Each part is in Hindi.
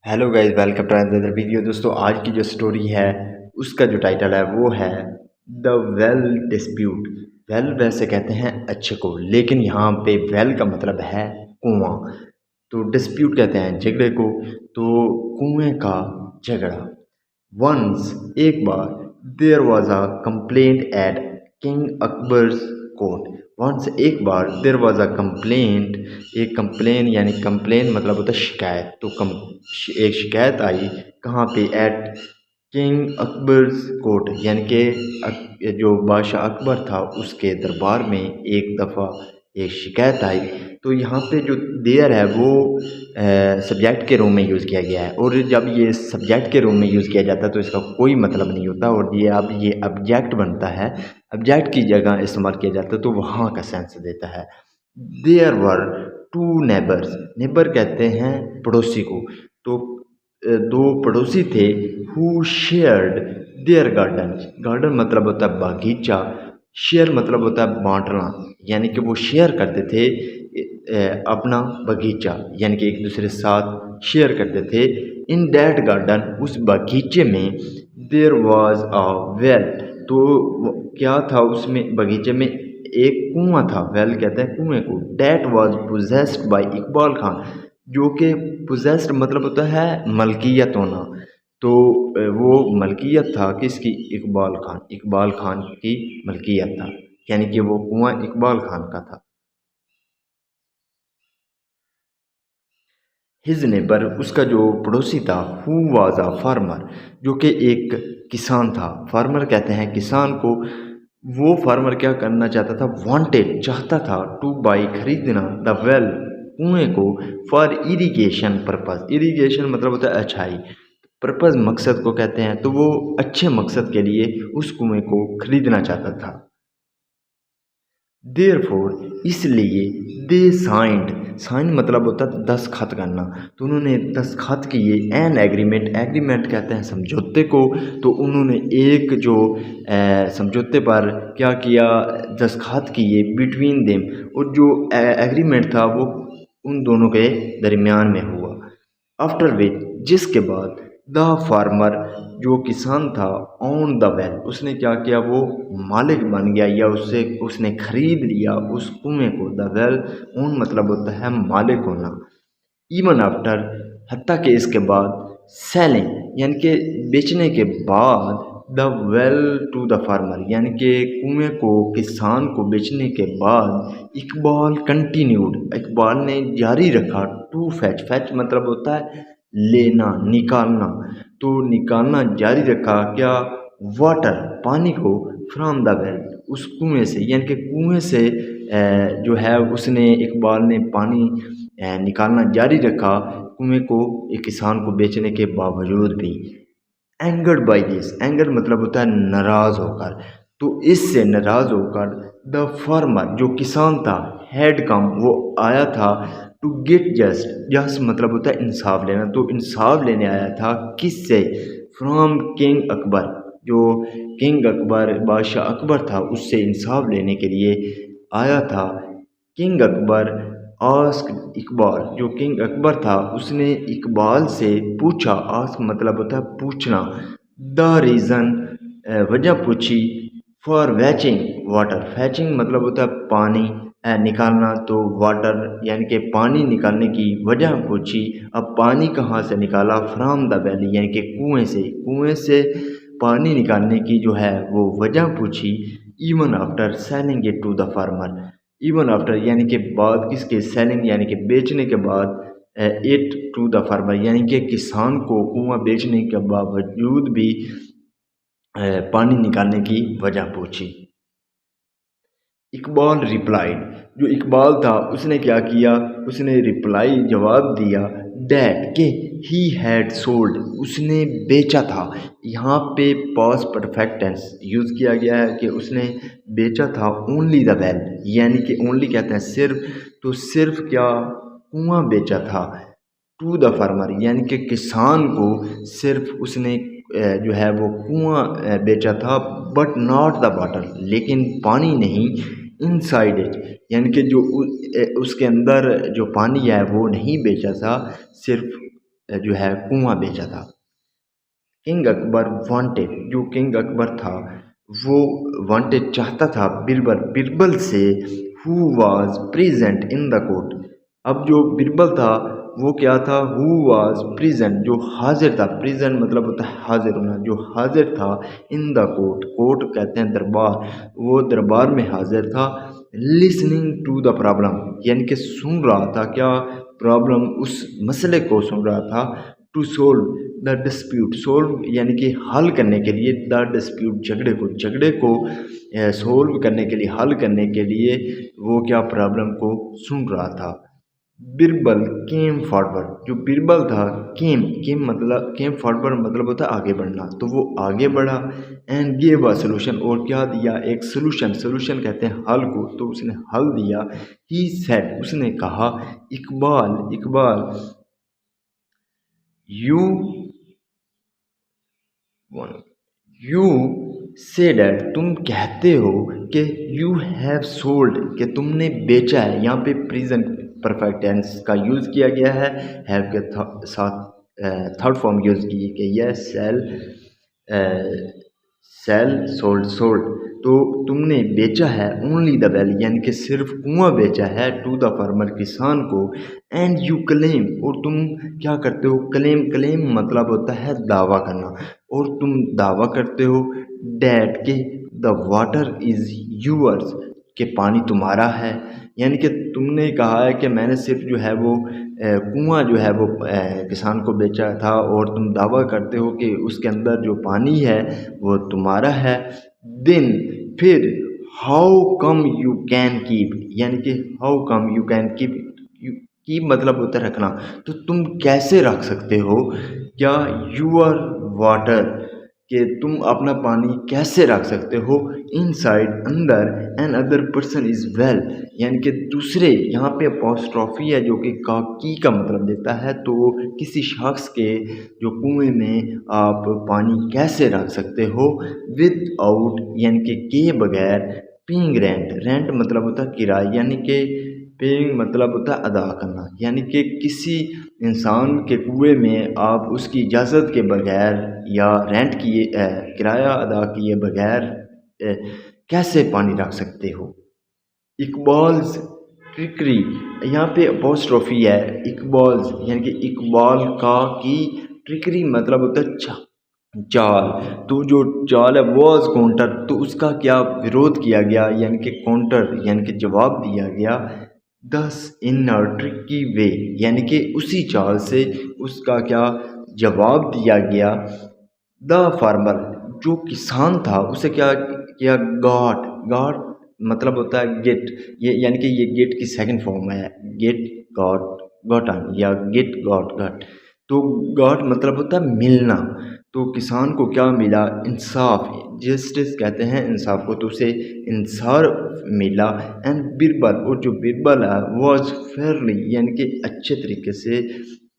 Hello guys, welcome to another video. दोस्तों, आज की जो स्टोरी है उसका जो टाइटल है वो है द वेल डिस्प्यूट। वेल वैसे कहते हैं अच्छे को, लेकिन यहाँ पे वेल का मतलब है कुआं। तो डिस्प्यूट कहते हैं झगड़े को। तो कुएं का झगड़ा। वंस एक बार there was a complaint at king Akbar's court. Once एक बार देयर वॉज अ कंप्लेंट। एक कंप्लेन यानी कंप्लेन मतलब होता है शिकायत। तो एक शिकायत आई कहाँ पे? एट किंग अकबर्स कोर्ट, यानी कि जो बादशाह अकबर था उसके दरबार में एक दफ़ा एक शिकायत आई। तो यहाँ पे जो देयर है वो सब्जेक्ट के रूम में यूज़ किया गया है, और जब ये सब्जेक्ट के रूम में यूज़ किया जाता है तो इसका कोई मतलब नहीं होता, और ये अब ये ऑब्जेक्ट बनता है। ऑब्जेक्ट की जगह इस्तेमाल किया जाता है तो वहाँ का सेंस देता है। There were two neighbours. Neighbour कहते हैं पड़ोसी को। तो दो पड़ोसी थे। Who shared their garden. Garden मतलब होता है बागीचा। शेयर मतलब होता है बांटना, यानी कि वो शेयर करते थे अपना बगीचा, यानी कि एक दूसरे के साथ शेयर करते थे। इन दैट गार्डन, उस बगीचे में, देयर वाज अ वेल। तो क्या था उसमें बगीचे में? एक कुआं था। वेल कहते हैं कुएं को। That was possessed by Iqbal Khan, जो कि पोजेस्ड मतलब होता है मलकियत होना। तो वो मलकियत था किसकी? इकबाल खान की मलकियत था, यानी कि वो कुआं इकबाल खान का था। हिज नेबर, उसका जो पड़ोसी था, हु वाज अ फार्मर, जो कि एक किसान था। फार्मर कहते हैं किसान को। वो फार्मर क्या करना चाहता था? वांटेड, चाहता था, टू बाई, खरीदना, द वेल, कुएं को, फॉर इरिगेशन पर्पस। इरिगेशन मतलब होता है अच्छाई। पर्पस मकसद को कहते हैं, तो वो अच्छे मकसद के लिए उस कुएं को खरीदना चाहता था। देयरफॉर, इसलिए, दे साइंड। साइन मतलब होता है दस्तखत करना। तो उन्होंने दस्तखत किए एन एग्रीमेंट। एग्रीमेंट कहते हैं समझौते को। तो उन्होंने एक जो समझौते पर क्या किया? दस्तखत किए बिटवीन देम। और जो एग्रीमेंट था वो उन दोनों के दरमियान में हुआ। आफ्टर विच, जिसके बाद, द फार्मर, जो किसान था, ऑन द वेल, उसने क्या किया? वो मालिक बन गया, या उससे उसने खरीद लिया उस कुएं को। द वेल, ओन मतलब होता है मालिक होना। इवन आफ्टर, हत्ता के इसके बाद, सेलिंग, यानी कि बेचने के बाद, the well to the farmer, यानी कि कुएं को किसान को बेचने के बाद, इकबाल कंटिन्यूड, इकबाल ने जारी रखा, टू फैच। फैच मतलब होता है लेना, निकालना। तो निकालना जारी रखा क्या? वाटर, पानी को, फ्रॉम द वेल, उस कुएं से, यानी कि कुएं से जो है उसने, इकबाल ने पानी निकालना जारी रखा कुएं को, एक किसान को बेचने के बावजूद भी। एंगर्ड बाई दिस, एंगर मतलब होता है नाराज होकर। तो इससे नाराज होकर, द फार्मर, जो किसान था, हैड कम, वो आया था, टू गेट जस्ट। जस्ट मतलब होता है इंसाफ लेना। तो इंसाफ लेने आया था किससे? फ्रॉम किंग अकबर, जो किंग अकबर, बादशाह अकबर था, उससे इंसाफ लेने के लिए आया था। किंग अकबर आस्क इकबाल, जो किंग अकबर था उसने इकबाल से पूछा। आस्क मतलब होता है पूछना। द रीज़न, वजह पूछी। फॉर फैचिंग वाटर, फैचिंग मतलब होता है पानी निकालना। तो वाटर यानी कि पानी निकालने की वजह पूछी। अब पानी कहाँ से निकाला? फ्राम द वैली, यानी कि कुएं से। कुएं से पानी निकालने की जो है वो वजह पूछी। Even after selling it to the farmer, even after यानी कि बाद किसके? सेलिंग यानी कि बेचने के बाद, इट टू द फार्मर यानी कि किसान को कुआं बेचने के बावजूद भी पानी निकालने की वजह पूछी। इकबाल रिप्लाइड, जो इकबाल था उसने क्या किया? उसने रिप्लाई जवाब दिया, डैट के, ही हैड सोल्ड, उसने बेचा था। यहाँ पे पास परफेक्ट टेंस यूज़ किया गया है कि उसने बेचा था ओनली द वेल, यानी कि ओनली कहते हैं सिर्फ। तो सिर्फ क्या? कुआं बेचा था। टू द फार्मर यानी कि किसान को सिर्फ उसने जो है वो कुआं बेचा था। बट नॉट द वाटर, लेकिन पानी नहीं। इनसाइड इट यानी कि जो उसके अंदर जो पानी है वो नहीं बेचा था। सिर्फ जो है कुआं बेचा था। किंग अकबर वांटेड, जो किंग अकबर था वो वांटेड चाहता था बिरबल बिरबल से who was present in the court. अब जो बिरबल था वो क्या था, हु वाज प्रेजेंट, जो हाजिर था, प्रेजेंट मतलब होता है हाजिर होना, जो हाजिर था इन द कोर्ट, कोर्ट कहते हैं दरबार, वो दरबार में हाजिर था। लिसनिंग टू द प्रॉब्लम, यानी कि सुन रहा था क्या, प्रॉब्लम, उस मसले को सुन रहा था। To solve the dispute, solve यानी कि हल करने के लिए, द डिस्प्यूट झगड़े को सोल्व करने के लिए, हल करने के लिए वो क्या प्रॉब्लम को सुन रहा था। बिरबल केम फॉरवर्ड, जो बिरबल था केम फॉरवर्ड मतलब होता है आगे बढ़ना, तो वो आगे बढ़ा। एंड गिव अ सोल्यूशन, और क्या दिया, एक सोल्यूशन कहते हैं हल को, तो उसने हल दिया। ही सेड, उसने कहा, Iqbal you you say that, तुम कहते हो कि यू हैव सोल्ड, कि तुमने बेचा है। यहाँ पे प्रेजेंट परफेक्ट टेंस का यूज़ किया गया है, हैव के साथ थर्ड फॉर्म यूज़ की गई है, सेल सोल्ड, तो तुमने बेचा है ओनली द वेल, यानी कि सिर्फ कुआं बेचा है, टू द फार्मर, किसान को। एंड यू क्लेम, और तुम क्या करते हो, क्लेम मतलब होता है दावा करना, और तुम दावा करते हो डैट के द वाटर इज यूअर्स, कि पानी तुम्हारा है। यानी कि तुमने कहा है कि मैंने सिर्फ जो है वो कुआं जो है वो किसान को बेचा था, और तुम दावा करते हो कि उसके अंदर जो पानी है वो तुम्हारा है। देन, फिर, how come you can keep, यानी कि how come you can keep मतलब होता है रखना, तो तुम कैसे रख सकते हो क्या, यूर वाटर, कि तुम अपना पानी कैसे रख सकते हो, इनसाइड, अंदर, another person is well, यानी कि दूसरे, यहाँ पे अपॉस्ट्रॉफी है जो कि का मतलब देता है, तो किसी शख्स के जो कुएं में आप पानी कैसे रख सकते हो, विद आउट, यानी कि बगैर, पेइंग रेंट मतलब होता है किराया, यानी कि पेइंग मतलब होता है अदा करना, यानी कि किसी इंसान के कुएं में आप उसकी इजाज़त के बगैर या रेंट किए किराया अदा किए बगैर कैसे पानी रख सकते हो। इकबाल्स ट्रिकरी, यहाँ पे अपोस्ट्रोफी है, इकबाल्स यानी कि इकबाल का की, ट्रिकरी मतलब होता है चाल, तो जो चाल है वॉज काउंटर, तो उसका क्या विरोध किया गया, यानी कि काउंटर यानी कि जवाब दिया गया। दस इन अ ट्रिकी वे, यानी कि उसी चाल से उसका क्या जवाब दिया गया। द फार्मर, जो किसान था उसे क्या किया, गॉट मतलब होता है गेट, ये यानी कि ये गेट की सेकंड फॉर्म है, गेट गॉटन या गेट गॉट, तो गॉट मतलब होता है मिलना, तो किसान को क्या मिला, इंसाफ, जस्टिस कहते हैं इंसाफ को, तो उसे इंसाफ मिला। एंड बिरबल, और जो बिरबल है वॉज फेयरली, यानी कि अच्छे तरीके से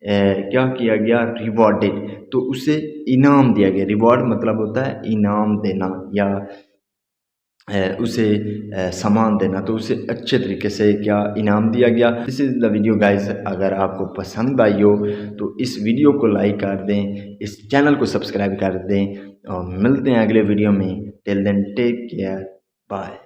क्या किया गया, रिवॉर्डेड, तो उसे इनाम दिया गया। रिवॉर्ड मतलब होता है इनाम देना या उसे सामान देना, तो उसे अच्छे तरीके से क्या इनाम दिया गया। This is the video guys, अगर आपको पसंद आई हो तो इस वीडियो को लाइक कर दें, इस चैनल को सब्सक्राइब कर दें, और मिलते हैं अगले वीडियो में। Till then take care, bye.